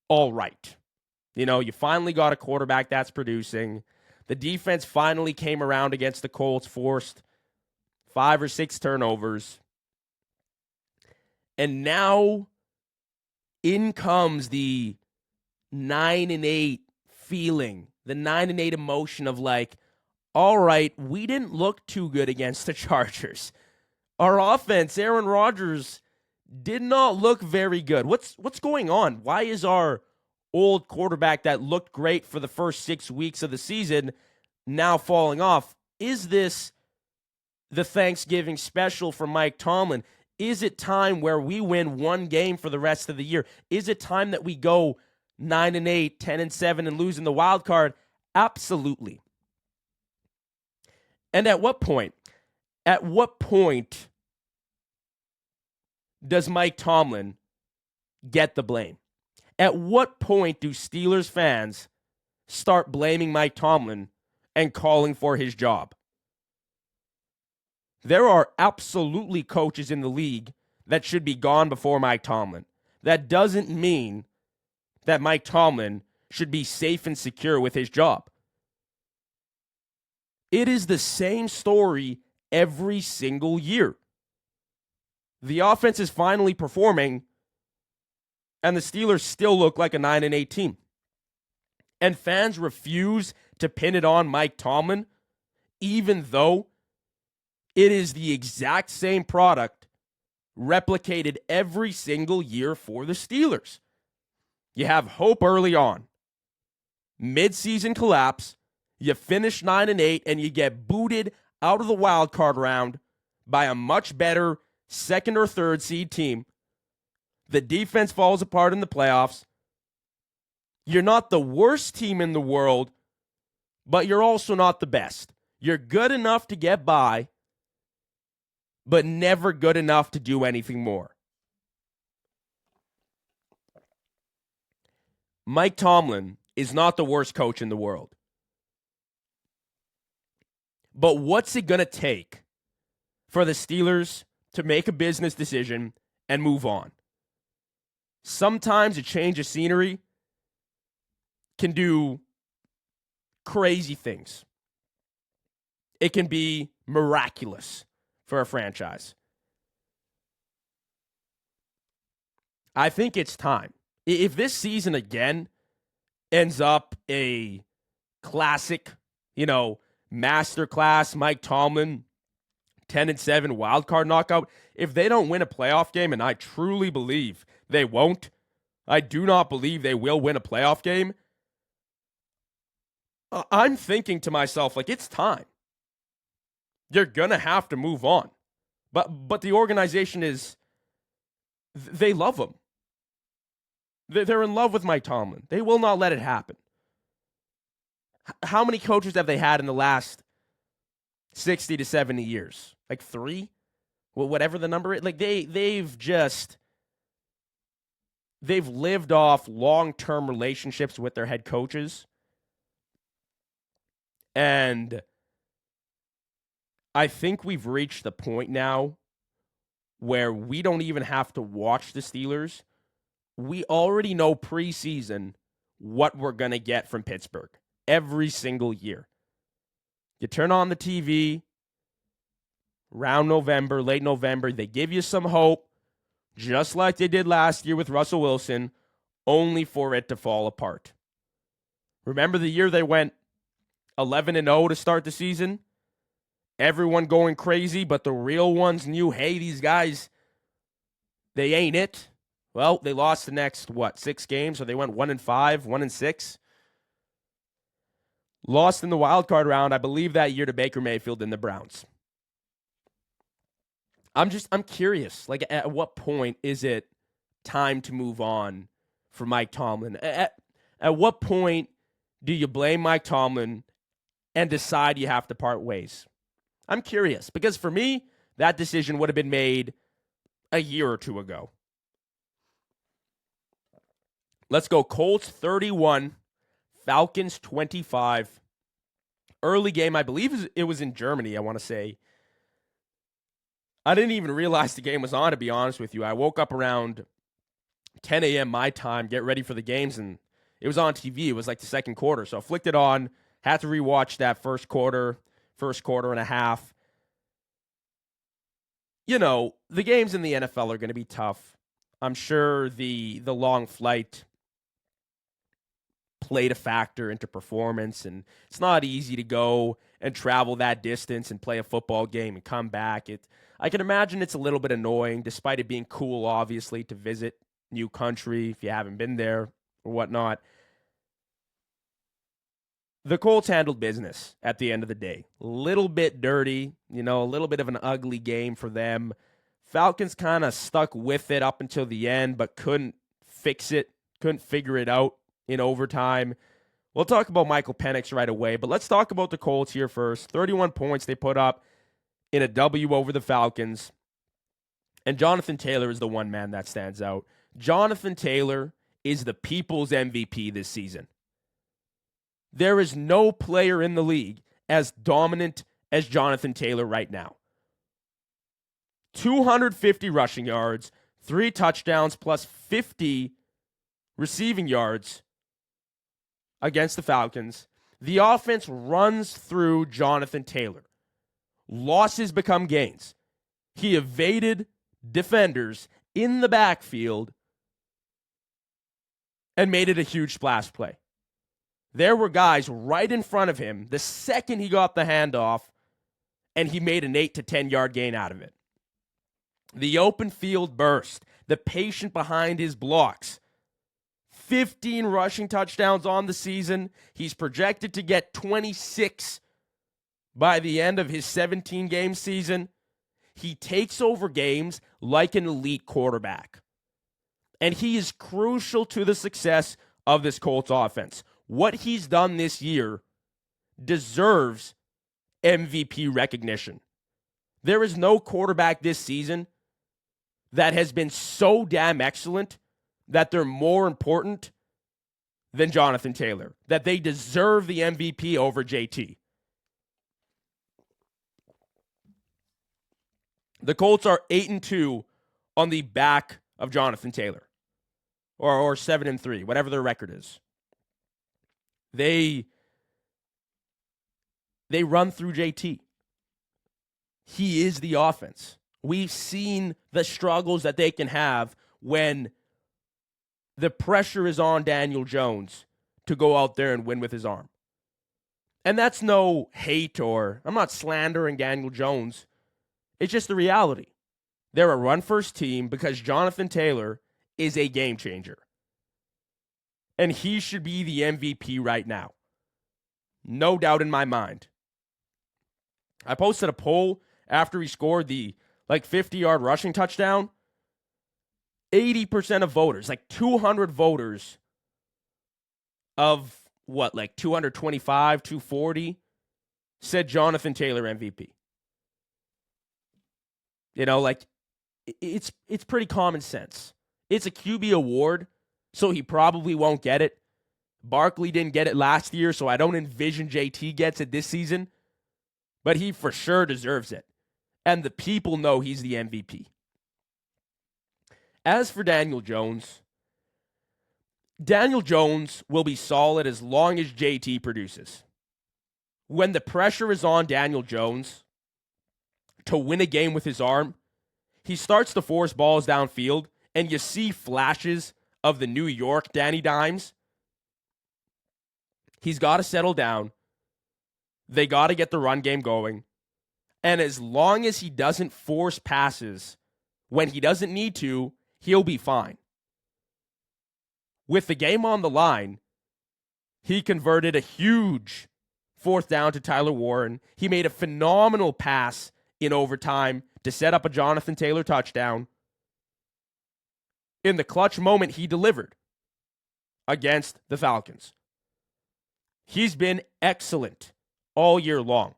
all right. You finally got a quarterback that's producing. The defense finally came around against the Colts, forced 5 or 6 turnovers. And now in comes the 9-8 feeling, the 9-8 emotion of all right, we didn't look too good against the Chargers. Our offense, Aaron Rodgers, did not look very good. What's going on? Why is our old quarterback that looked great for the first 6 weeks of the season now falling off? Is this the Thanksgiving special for Mike Tomlin? Is it time where we win one game for the rest of the year? Is it time that we go 9-8, 10-7, and losing the wild card? Absolutely. And at what point? At what point does Mike Tomlin get the blame? At what point do Steelers fans start blaming Mike Tomlin and calling for his job? There are absolutely coaches in the league that should be gone before Mike Tomlin. That doesn't mean that Mike Tomlin should be safe and secure with his job. It is the same story every single year. The offense is finally performing, and the Steelers still look like a 9-8 team. And fans refuse to pin it on Mike Tomlin, even though it is the exact same product replicated every single year for the Steelers. You have hope early on. Mid-season collapse, you finish 9-8, and you get booted out of the wild card round by a much better second or third seed team. The defense falls apart in the playoffs. You're not the worst team in the world, but you're also not the best. You're good enough to get by, but never good enough to do anything more. Mike Tomlin is not the worst coach in the world. But what's it going to take for the Steelers to make a business decision and move on? Sometimes a change of scenery can do crazy things. It can be miraculous for a franchise. I think it's time. If this season again ends up a classic, masterclass Mike Tomlin 10-7 wild card knockout, if they don't win a playoff game, and I truly believe they won't, I do not believe they will win a playoff game, I'm thinking to myself, like, it's time. You're going to have to move on. But the organization they love him. They're in love with Mike Tomlin. They will not let it happen. How many coaches have they had in the last 60 to 70 years? Like 3? Well, whatever the number is. Like they've lived off long-term relationships with their head coaches. And I think we've reached the point now where we don't even have to watch the Steelers. We already know preseason what we're going to get from Pittsburgh every single year. You turn on the TV around November, late November, they give you some hope, just like they did last year with Russell Wilson, only for it to fall apart. Remember the year they went 11-0 to start the season? Everyone going crazy, but the real ones knew, hey, these guys, they ain't it. Well, they lost the next, 6 games? So they went 1-5, 1-6. Lost in the wild card round, I believe, that year to Baker Mayfield and the Browns. I'm curious, like, at what point is it time to move on for Mike Tomlin? At what point do you blame Mike Tomlin and decide you have to part ways? I'm curious, because for me, that decision would have been made a year or two ago. Let's go Colts 31, Falcons 25. Early game, I believe it was in Germany, I want to say. I didn't even realize the game was on, to be honest with you. I woke up around 10 a.m. my time, get ready for the games, and it was on TV. It was like the second quarter. So I flicked it on, had to rewatch that first quarter and a half. The games in the NFL are going to be tough. I'm sure the long flight played a factor into performance, and it's not easy to go and travel that distance and play a football game and come back. I can imagine it's a little bit annoying, despite it being cool, obviously, to visit new country if you haven't been there or whatnot. The Colts handled business at the end of the day. A little bit dirty, a little bit of an ugly game for them. Falcons kind of stuck with it up until the end, but couldn't fix it, couldn't figure it out in overtime. We'll talk about Michael Penix right away, but let's talk about the Colts here first. 31 points they put up in a W over the Falcons. And Jonathan Taylor is the one man that stands out. Jonathan Taylor is the people's MVP this season. There is no player in the league as dominant as Jonathan Taylor right now. 250 rushing yards, 3 touchdowns, plus 50 receiving yards against the Falcons. The offense runs through Jonathan Taylor. Losses become gains. He evaded defenders in the backfield and made it a huge splash play. There were guys right in front of him the second he got the handoff, and he made an 8 to 10 yard gain out of it. The open field burst, the patient behind his blocks. 15 rushing touchdowns on the season. He's projected to get 26 by the end of his 17-game season. He takes over games like an elite quarterback. And he is crucial to the success of this Colts offense. What he's done this year deserves MVP recognition. There is no quarterback this season that has been so damn excellent that they're more important than Jonathan Taylor, that they deserve the MVP over JT. The Colts are 8-2 on the back of Jonathan Taylor, or 7-3, whatever their record is. They run through JT. He is the offense. We've seen the struggles that they can have when the pressure is on Daniel Jones to go out there and win with his arm. And that's no hate or I'm not slandering Daniel Jones. It's just the reality. They're a run-first team because Jonathan Taylor is a game changer. And he should be the MVP right now. No doubt in my mind. I posted a poll after he scored the 50-yard rushing touchdown. 80% of voters, 200 voters of 225, 240, said Jonathan Taylor MVP. It's pretty common sense. It's a QB award, so he probably won't get it. Barkley didn't get it last year, so I don't envision JT gets it this season. But he for sure deserves it. And the people know he's the MVP. As for Daniel Jones will be solid as long as JT produces. When the pressure is on Daniel Jones to win a game with his arm, he starts to force balls downfield, and you see flashes of the New York Danny Dimes. He's got to settle down. They got to get the run game going. And as long as he doesn't force passes when he doesn't need to, he'll be fine. With the game on the line, he converted a huge 4th down to Tyler Warren. He made a phenomenal pass in overtime to set up a Jonathan Taylor touchdown. In the clutch moment, he delivered against the Falcons. He's been excellent all year long.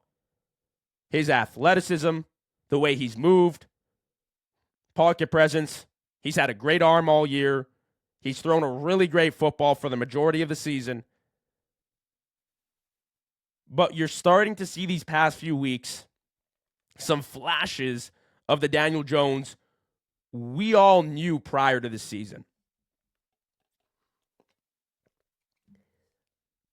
His athleticism, the way he's moved, pocket presence, he's had a great arm all year. He's thrown a really great football for the majority of the season. But you're starting to see these past few weeks some flashes of the Daniel Jones we all knew prior to the season.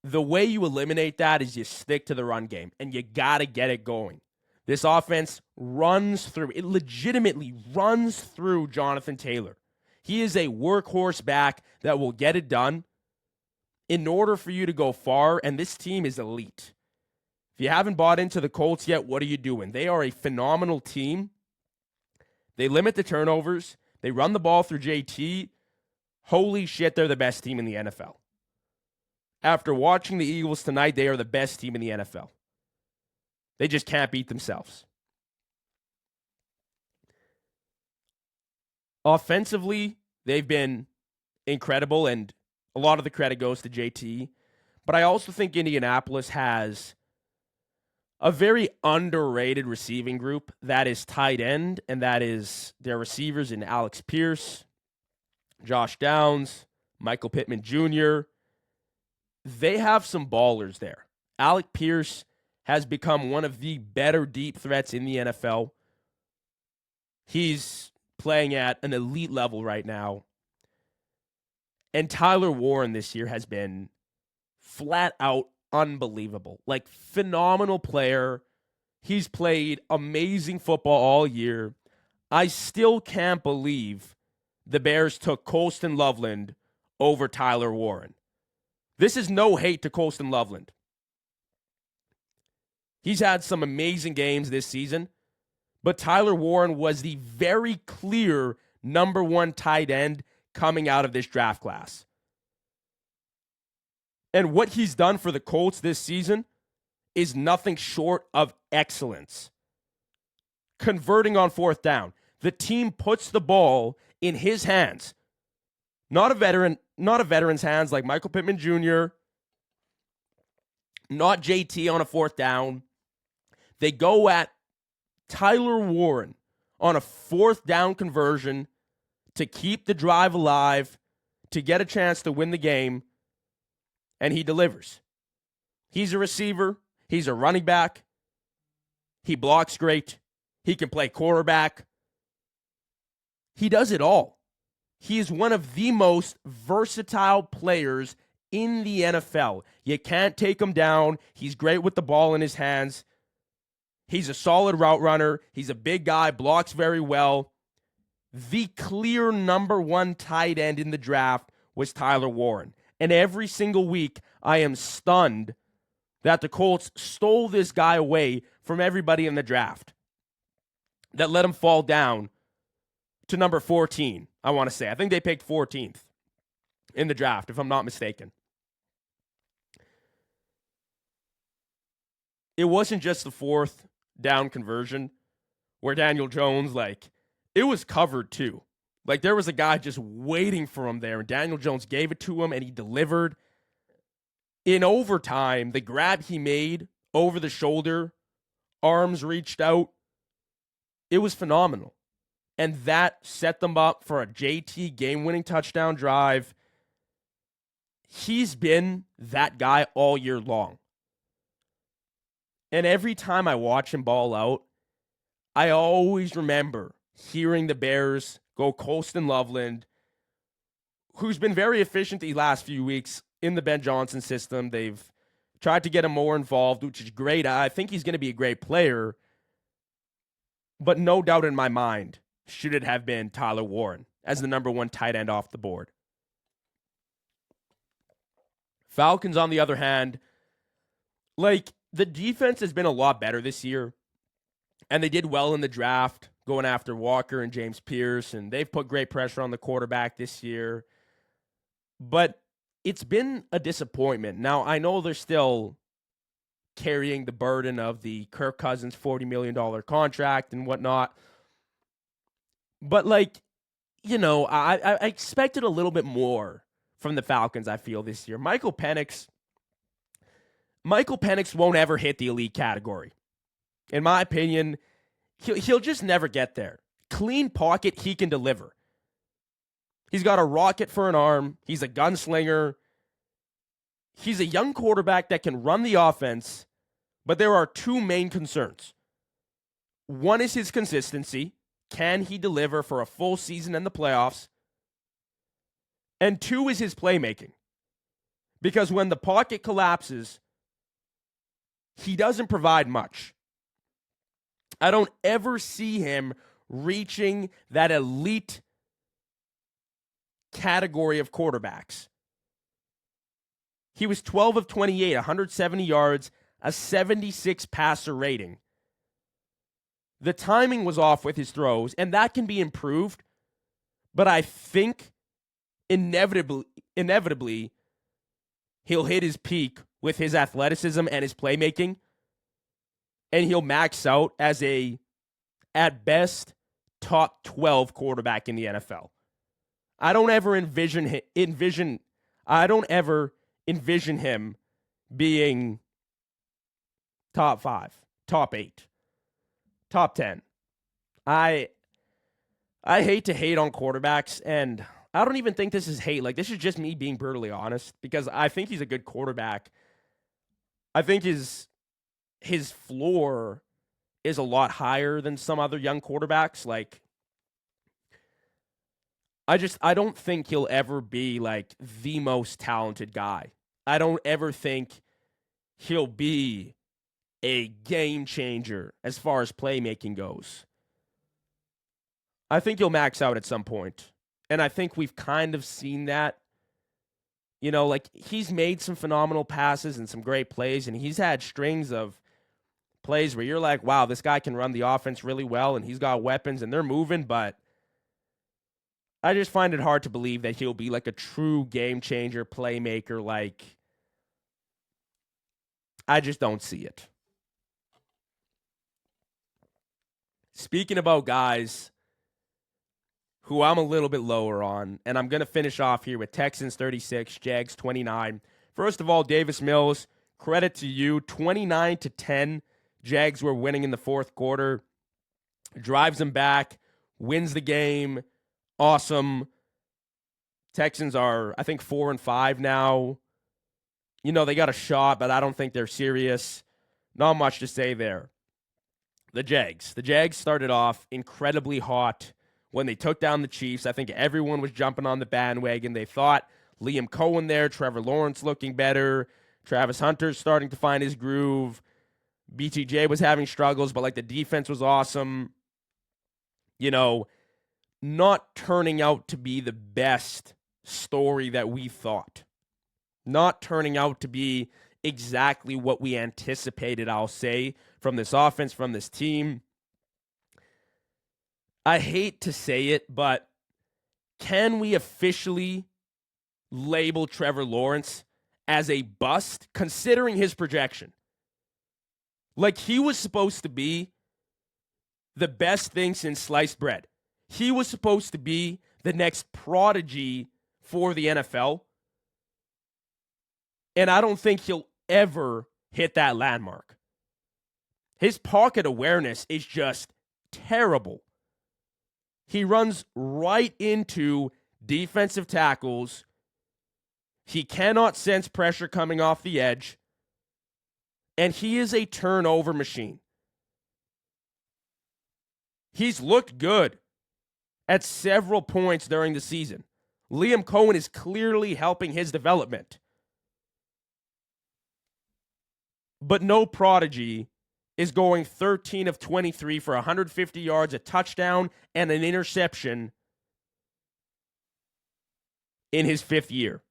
The way you eliminate that is you stick to the run game, and you got to get it going. This offense it legitimately runs through Jonathan Taylor. He is a workhorse back that will get it done in order for you to go far, and this team is elite. If you haven't bought into the Colts yet, what are you doing? They are a phenomenal team. They limit the turnovers. They run the ball through JT. Holy shit, they're the best team in the NFL. After watching the Eagles tonight, they are the best team in the NFL. They just can't beat themselves. Offensively, they've been incredible, and a lot of the credit goes to JT. But I also think Indianapolis has a very underrated receiving group that is tight end, and that is their receivers in Alex Pierce, Josh Downs, Michael Pittman Jr. They have some ballers there. Alec Pierce has become one of the better deep threats in the NFL. He's playing at an elite level right now. And Tyler Warren this year has been flat out unbelievable. Phenomenal player. He's played amazing football all year. I still can't believe the Bears took Colston Loveland over Tyler Warren. This is no hate to Colston Loveland. He's had some amazing games this season, but Tyler Warren was the very clear number 1 tight end coming out of this draft class. And what he's done for the Colts this season is nothing short of excellence. Converting on 4th down. The team puts the ball in his hands. Not a veteran's hands like Michael Pittman Jr., not JT on a 4th down. They go at Tyler Warren on a 4th down conversion to keep the drive alive, to get a chance to win the game, and he delivers. He's a receiver. He's a running back. He blocks great. He can play quarterback. He does it all. He is one of the most versatile players in the NFL. You can't take him down. He's great with the ball in his hands. He's a solid route runner. He's a big guy, blocks very well. The clear number 1 tight end in the draft was Tyler Warren. And every single week, I am stunned that the Colts stole this guy away from everybody in the draft. That let him fall down to number 14, I want to say. I think they picked 14th in the draft, if I'm not mistaken. It wasn't just the fourth down conversion where Daniel Jones, it was covered too. There was a guy just waiting for him there, and Daniel Jones gave it to him, and he delivered. In overtime, the grab he made over the shoulder, arms reached out, it was phenomenal. And that set them up for a JT game-winning touchdown drive. He's been that guy all year long. And every time I watch him ball out, I always remember hearing the Bears go Colston Loveland, who's been very efficient the last few weeks in the Ben Johnson system. They've tried to get him more involved, which is great. I think he's going to be a great player. But no doubt in my mind, should it have been Tyler Warren as the number one tight end off the board. Falcons, on the other hand, the defense has been a lot better this year. And they did well in the draft, going after Walker and James Pierce, and they've put great pressure on the quarterback this year. But it's been a disappointment. Now, I know they're still carrying the burden of the Kirk Cousins $40 million contract and whatnot. But, I expected a little bit more from the Falcons, I feel, this year. Michael Penix won't ever hit the elite category. In my opinion, he'll just never get there. Clean pocket, he can deliver. He's got a rocket for an arm. He's a gunslinger. He's a young quarterback that can run the offense, but there are two main concerns. One is his consistency. Can he deliver for a full season in the playoffs? And two is his playmaking. Because when the pocket collapses, he doesn't provide much. I don't ever see him reaching that elite category of quarterbacks. He was 12 of 28, 170 yards, a 76 passer rating. The timing was off with his throws, and that can be improved, but I think inevitably he'll hit his peak with his athleticism and his playmaking. And he'll max out as at best, top 12 quarterback in the NFL. I don't ever envision him being top 5, top 8, top 10. I hate to hate on quarterbacks, and I don't even think this is hate. This is just me being brutally honest, because I think he's a good quarterback. I think his floor is a lot higher than some other young quarterbacks. I don't think he'll ever be the most talented guy. I don't ever think he'll be a game changer as far as playmaking goes. I think he'll max out at some point. And I think we've kind of seen that. He's made some phenomenal passes and some great plays, and he's had strings of plays where you're like, wow, this guy can run the offense really well, and he's got weapons, and they're moving, but I just find it hard to believe that he'll be a true game changer, playmaker. I just don't see it. Speaking about guys who I'm a little bit lower on, and I'm going to finish off here with Texans 36, Jags 29. First of all, Davis Mills, credit to you, 29-10. Jags were winning in the fourth quarter. Drives them back, wins the game. Awesome. Texans are, I think, 4-5 now. They got a shot, but I don't think they're serious. Not much to say there. The Jags started off incredibly hot when they took down the Chiefs. I think everyone was jumping on the bandwagon. They thought Liam Cohen there, Trevor Lawrence looking better, Travis Hunter's starting to find his groove. BTJ was having struggles, but the defense was awesome. Not turning out to be the best story that we thought. Not turning out to be exactly what we anticipated, I'll say, from this offense, from this team. I hate to say it, but can we officially label Trevor Lawrence as a bust, considering his projection? Like, he was supposed to be the best thing since sliced bread. He was supposed to be the next prodigy for the NFL. And I don't think he'll ever hit that landmark. His pocket awareness is just terrible. He runs right into defensive tackles. He cannot sense pressure coming off the edge. And he is a turnover machine. He's looked good at several points during the season. Liam Cohen is clearly helping his development. But no prodigy is going 13 of 23 for 150 yards, a touchdown, and an interception in his 5th year.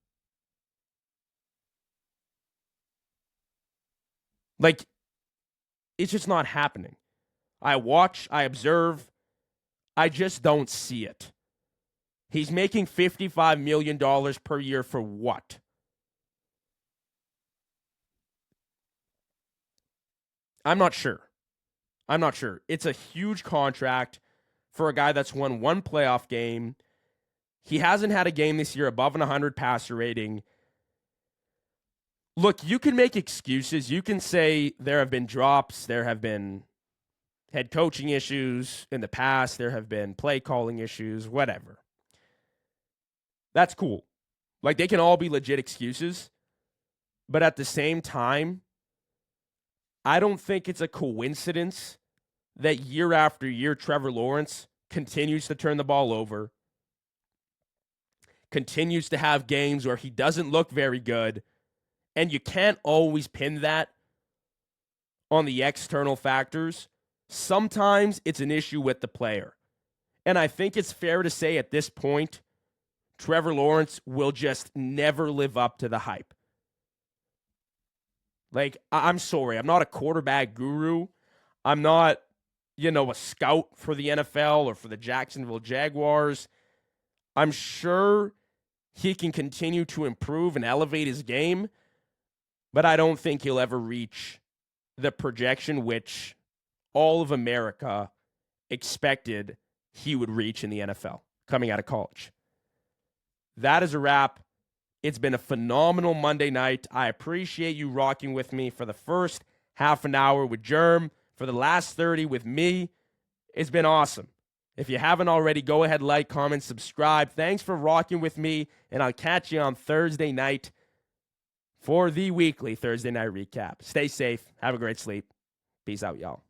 Like, it's just not happening. I watch, I observe, I just don't see it. He's making $55 million per year for what? I'm not sure. It's a huge contract for a guy that's won one playoff game. He hasn't had a game this year above an 100 passer rating. Look, you can make excuses. You can say there have been drops. There have been head coaching issues in the past. There have been play calling issues, whatever. That's cool. Like, they can all be legit excuses. But at the same time, I don't think it's a coincidence that year after year, Trevor Lawrence continues to turn the ball over, continues to have games where he doesn't look very good, and you can't always pin that on the external factors. Sometimes it's an issue with the player. And I think it's fair to say at this point, Trevor Lawrence will just never live up to the hype. Like, I'm sorry, I'm not a quarterback guru. I'm not, a scout for the NFL or for the Jacksonville Jaguars. I'm sure he can continue to improve and elevate his game, but I don't think he'll ever reach the projection which all of America expected he would reach in the NFL coming out of college. That is a wrap. It's been a phenomenal Monday night. I appreciate you rocking with me for the first half an hour with Jerm, for the last 30 with me. It's been awesome. If you haven't already, go ahead, like, comment, subscribe. Thanks for rocking with me, and I'll catch you on Thursday night for the weekly Thursday night recap. Stay safe. Have a great sleep. Peace out, y'all.